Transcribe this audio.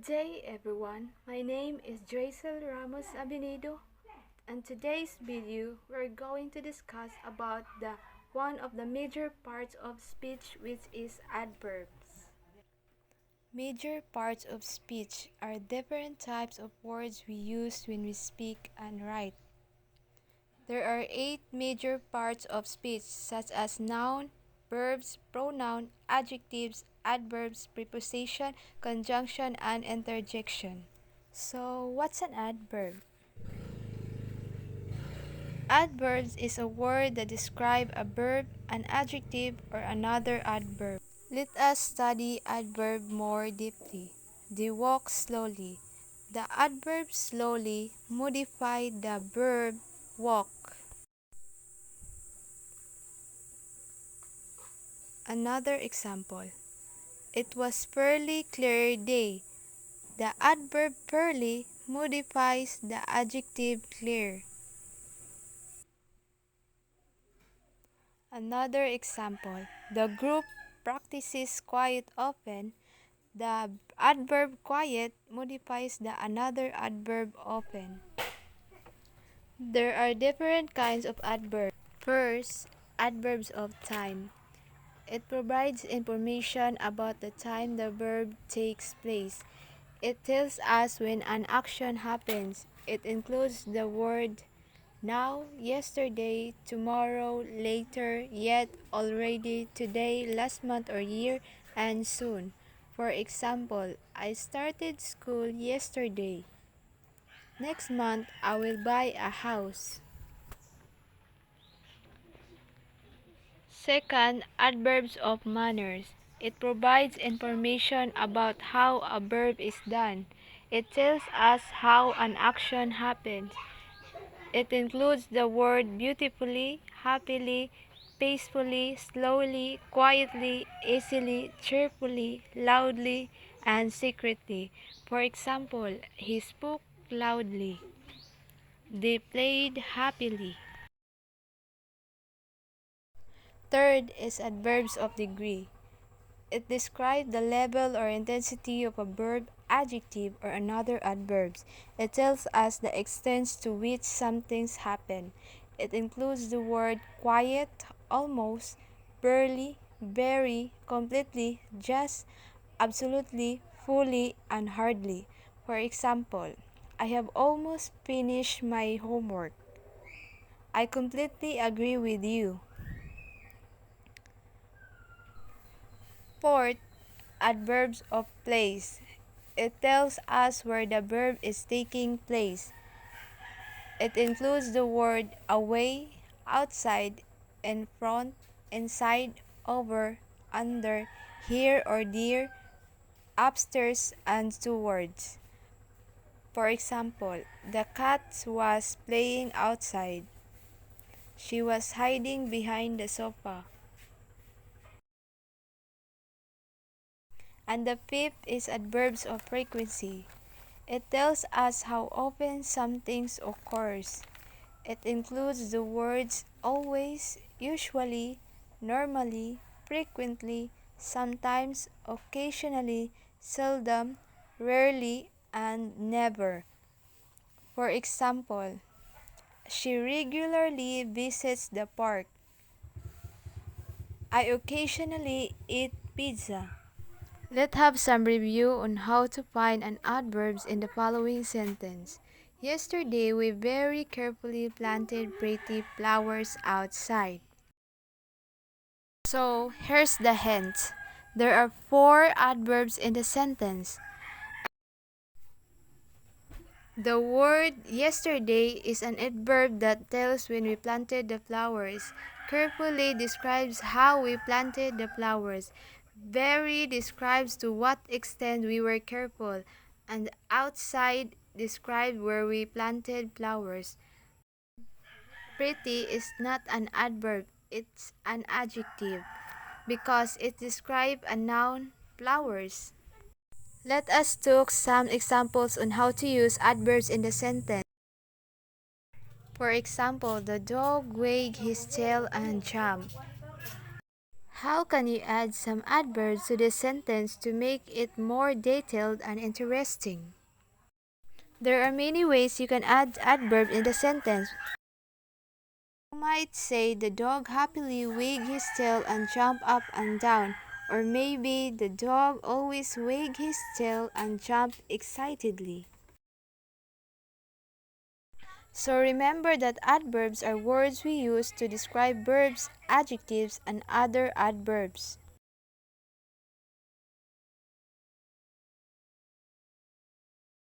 Good day everyone, my name is Joycel Ramos Abinido, and today's video we're going to discuss about one of the major parts of speech, which is adverbs. Major parts of speech are different types of words we use when we speak and write. There are 8 major parts of speech such as noun, verbs, pronoun, adjectives, adverbs, preposition, conjunction, and interjection. So, what's an adverb? Adverbs is a word that describes a verb, an adjective, or another adverb. Let us study adverb more deeply. They walk slowly. The adverb slowly modify the verb walk. Another example. It was fairly clear day. The adverb fairly modifies the adjective clear. Another example. The group practices quiet often. The adverb quiet modifies the another adverb often. There are different kinds of adverbs. First, adverbs of time. It provides information about the time the verb takes place. It tells us when an action happens. It includes the word now, yesterday, tomorrow, later, yet, already, today, last month or year, and soon. For example, I started school yesterday. Next month, I will buy a house. Second, adverbs of manners. It provides information about how a verb is done. It tells us how an action happens. It includes the word beautifully, happily, peacefully, slowly, quietly, easily, cheerfully, loudly, and secretly. For example, he spoke loudly. They played happily. Third is adverbs of degree. It describes the level or intensity of a verb, adjective, or another adverbs. It tells us the extent to which some things happen. It includes the word quiet, almost, barely, very, completely, just, absolutely, fully, and hardly. For example, I have almost finished my homework. I completely agree with you. Fourth, adverbs of place. It tells us where the verb is taking place. It includes the word away, outside, in front, inside, over, under, here or there, upstairs, and towards. For example, the cat was playing outside. She was hiding behind the sofa. And the fifth is adverbs of frequency. It tells us how often something occurs. It includes the words always, usually, normally, frequently, sometimes, occasionally, seldom, rarely, and never. For example, she regularly visits the park. I occasionally eat pizza. Let's have some review on how to find an adverbs in the following sentence. Yesterday, we very carefully planted pretty flowers outside. So, here's the hint. There are 4 adverbs in the sentence. The word yesterday is an adverb that tells when we planted the flowers. Carefully describes how we planted the flowers. Very describes to what extent we were careful. And outside describes where we planted flowers. Pretty is not an adverb, it's an adjective because it describes a noun, flowers. Let us take some examples on how to use adverbs in the sentence. For example, the dog wagged his tail and jumped. How can you add some adverbs to the sentence to make it more detailed and interesting? There are many ways you can add adverb in the sentence. You might say the dog happily wagged his tail and jumped up and down, or maybe the dog always wagged his tail and jumped excitedly. So remember that adverbs are words we use to describe verbs, adjectives, and other adverbs.